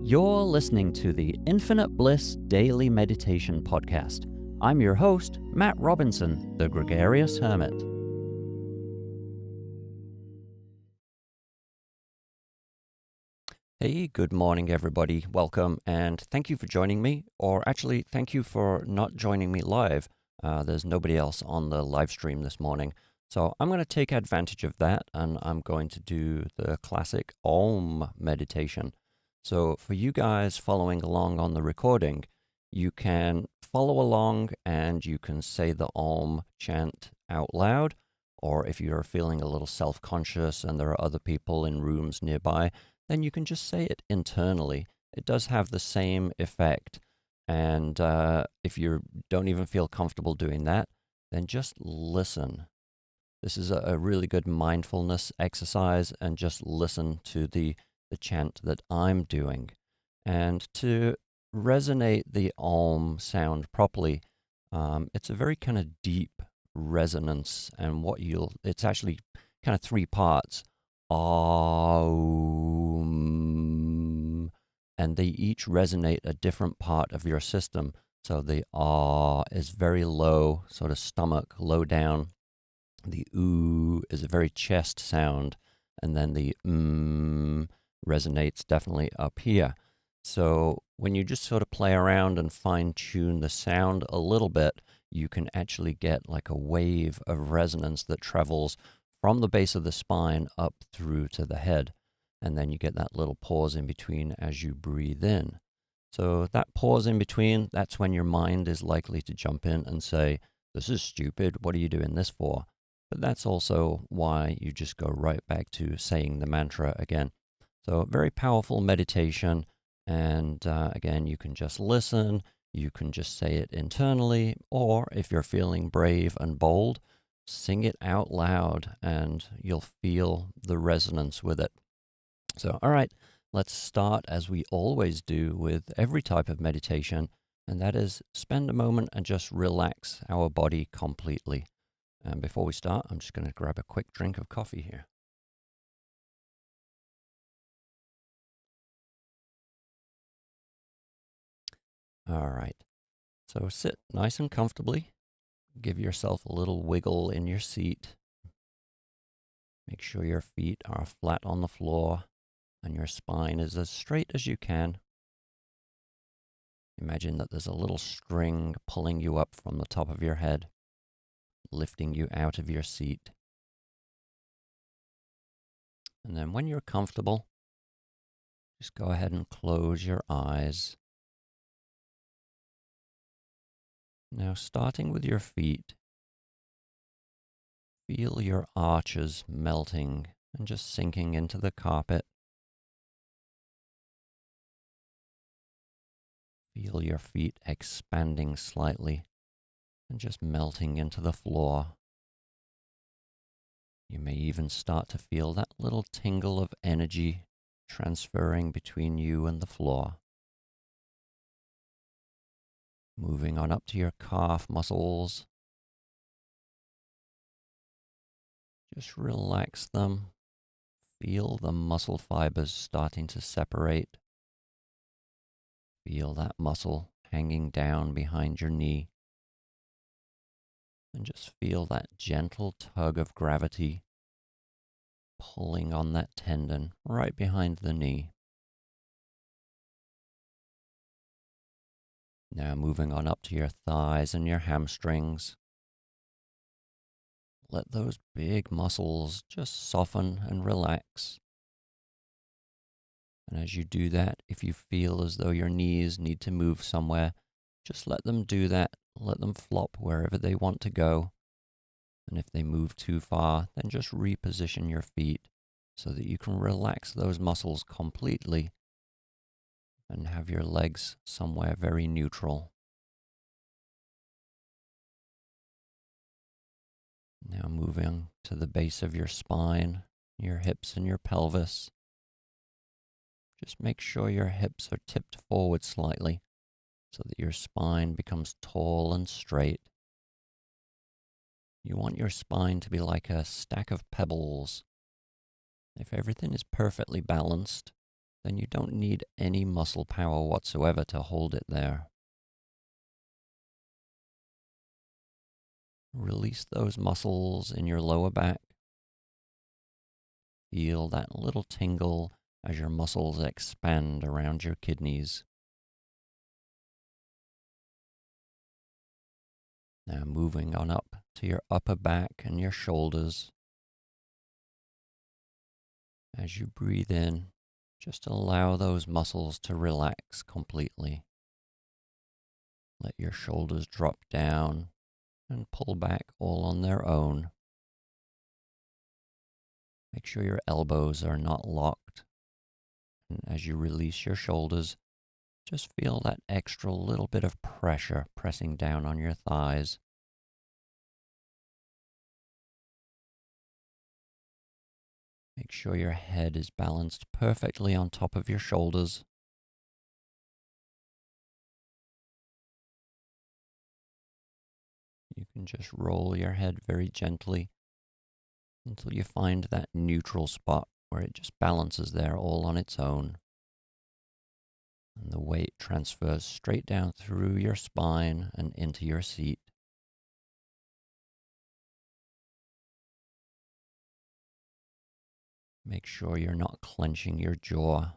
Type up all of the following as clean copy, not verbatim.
You're listening to the Infinite Bliss Daily Meditation Podcast. I'm your host, Matt Robinson, the Gregarious Hermit. Hey, good morning, everybody. Welcome, and thank you for joining me. Or actually, thank you for not joining me live. There's nobody else on the live stream this morning. So I'm going to take advantage of that, and I'm going to do the classic AUM meditation. So for you guys following along on the recording, you can follow along and you can say the AUM chant out loud. Or if you're feeling a little self-conscious and there are other people in rooms nearby, then you can just say it internally. It does have the same effect. And if you don't even feel comfortable doing that, then just listen. This is a really good mindfulness exercise, and just listen to the chant that I'm doing. And to resonate the Om sound properly, it's a very kind of deep resonance, and it's actually kind of three parts. AUM, and they each resonate a different part of your system. So the ah is very low, sort of stomach, low down. The ooh is a very chest sound, and then the resonates definitely up here. So when you just sort of play around and fine tune the sound a little bit, you can actually get like a wave of resonance that travels from the base of the spine up through to the head. And then you get that little pause in between as you breathe in. So that pause in between, that's when your mind is likely to jump in and say, "This is stupid. What are you doing this for?" But that's also why you just go right back to saying the mantra again. So very powerful meditation. And again, you can just listen. You can just say it internally. Or if you're feeling brave and bold, sing it out loud and you'll feel the resonance with it. So, all right, let's start as we always do with every type of meditation. And that is spend a moment and just relax our body completely. And before we start, I'm just going to grab a quick drink of coffee here. All right. So sit nice and comfortably. Give yourself a little wiggle in your seat. Make sure your feet are flat on the floor and your spine is as straight as you can. Imagine that there's a little string pulling you up from the top of your head, lifting you out of your seat. And then when you're comfortable, just go ahead and close your eyes. Now, starting with your feet, feel your arches melting and just sinking into the carpet. Feel your feet expanding slightly and just melting into the floor. You may even start to feel that little tingle of energy transferring between you and the floor. Moving on up to your calf muscles. Just relax them. Feel the muscle fibers starting to separate. Feel that muscle hanging down behind your knee. And just feel that gentle tug of gravity pulling on that tendon right behind the knee. Now moving on up to your thighs and your hamstrings. Let those big muscles just soften and relax. And as you do that, if you feel as though your knees need to move somewhere, just let them do that. Let them flop wherever they want to go. And if they move too far, then just reposition your feet so that you can relax those muscles completely and have your legs somewhere very neutral. Now moving to the base of your spine, your hips and your pelvis. Just make sure your hips are tipped forward slightly so that your spine becomes tall and straight. You want your spine to be like a stack of pebbles. If everything is perfectly balanced, then you don't need any muscle power whatsoever to hold it there. Release those muscles in your lower back. Feel that little tingle as your muscles expand around your kidneys. Now moving on up to your upper back and your shoulders. As you breathe in, just allow those muscles to relax completely. Let your shoulders drop down and pull back all on their own. Make sure your elbows are not locked. And as you release your shoulders, just feel that extra little bit of pressure pressing down on your thighs. Make sure your head is balanced perfectly on top of your shoulders. You can just roll your head very gently until you find that neutral spot where it just balances there all on its own. And the weight transfers straight down through your spine and into your seat. Make sure you're not clenching your jaw.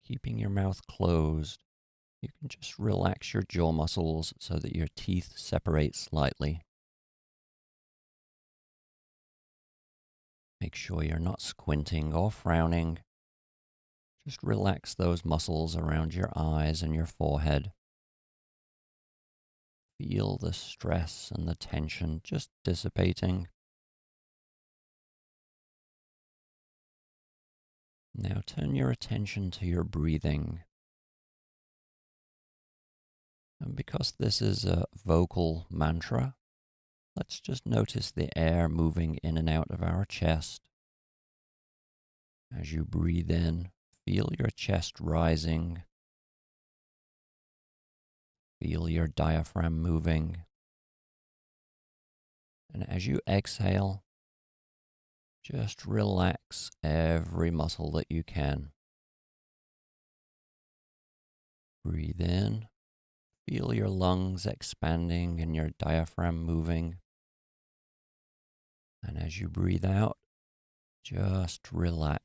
Keeping your mouth closed, you can just relax your jaw muscles so that your teeth separate slightly. Make sure you're not squinting or frowning. Just relax those muscles around your eyes and your forehead. Feel the stress and the tension just dissipating. Now turn your attention to your breathing. And because this is a vocal mantra, let's just notice the air moving in and out of our chest. As you breathe in, feel your chest rising. Feel your diaphragm moving. And as you exhale, just relax every muscle that you can. Breathe in. Feel your lungs expanding and your diaphragm moving. And as you breathe out, just relax.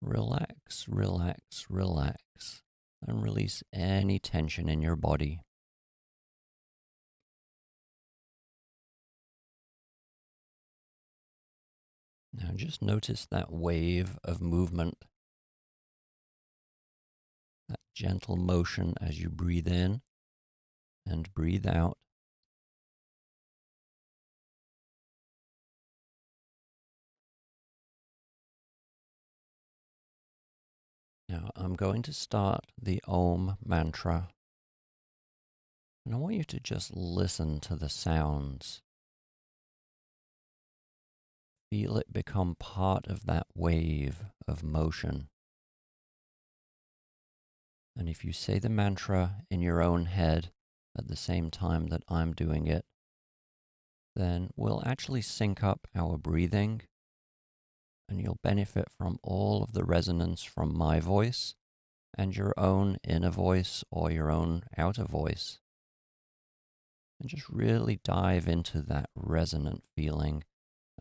Relax, relax, relax. And release any tension in your body. Now just notice that wave of movement, that gentle motion as you breathe in and breathe out. Now I'm going to start the AUM mantra, and I want you to just listen to the sounds. Feel it become part of that wave of motion. And if you say the mantra in your own head at the same time that I'm doing it, then we'll actually sync up our breathing, and you'll benefit from all of the resonance from my voice and your own inner voice or your own outer voice. And just really dive into that resonant feeling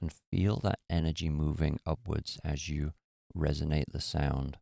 and feel that energy moving upwards as you resonate the sound.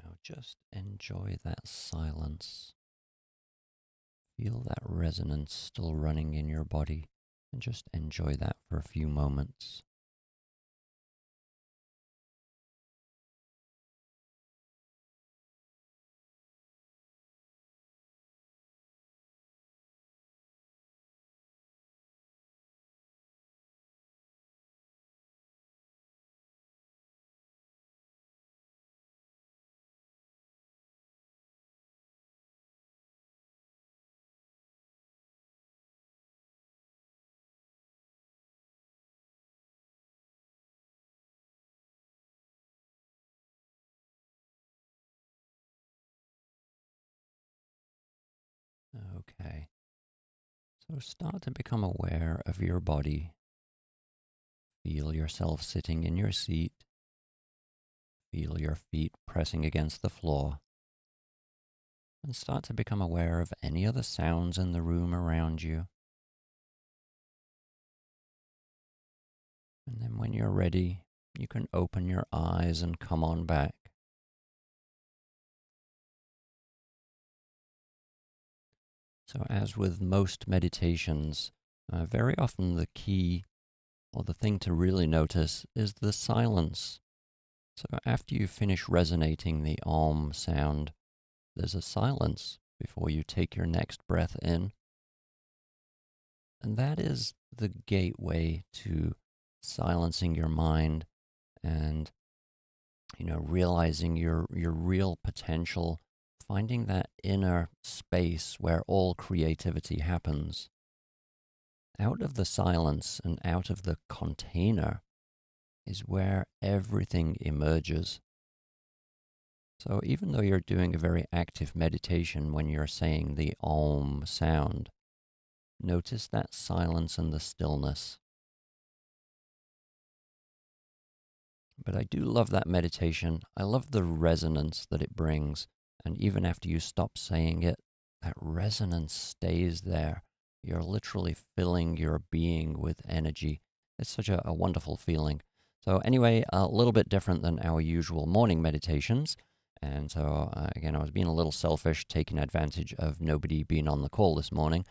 Now just enjoy that silence. Feel that resonance still running in your body, and just enjoy that for a few moments. Okay, so start to become aware of your body. Feel yourself sitting in your seat. Feel your feet pressing against the floor. And start to become aware of any other sounds in the room around you. And then when you're ready, you can open your eyes and come on back. So as with most meditations, very often the key or the thing to really notice is the silence. So after you finish resonating the AUM sound, there's a silence before you take your next breath in. And that is the gateway to silencing your mind and, realizing your real potential, finding that inner space where all creativity happens. Out of the silence and out of the container is where everything emerges. So even though you're doing a very active meditation when you're saying the Om sound, notice that silence and the stillness. But I do love that meditation. I love the resonance that it brings. And even after you stop saying it, that resonance stays there. You're literally filling your being with energy. It's such a wonderful feeling. So anyway, a little bit different than our usual morning meditations. And so, again, I was being a little selfish, taking advantage of nobody being on the call this morning.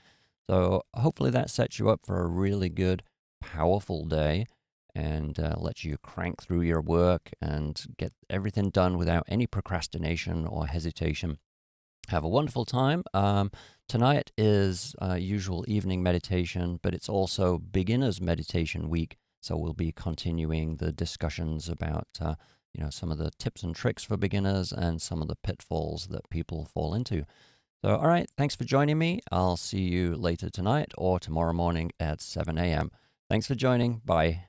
So hopefully that sets you up for a really good, powerful day and lets you crank through your work and get everything done without any procrastination or hesitation. Have a wonderful time. Tonight is usual evening meditation, but it's also beginners meditation week. So we'll be continuing the discussions about some of the tips and tricks for beginners and some of the pitfalls that people fall into. So, all right, thanks for joining me. I'll see you later tonight or tomorrow morning at 7 a.m. Thanks for joining. Bye.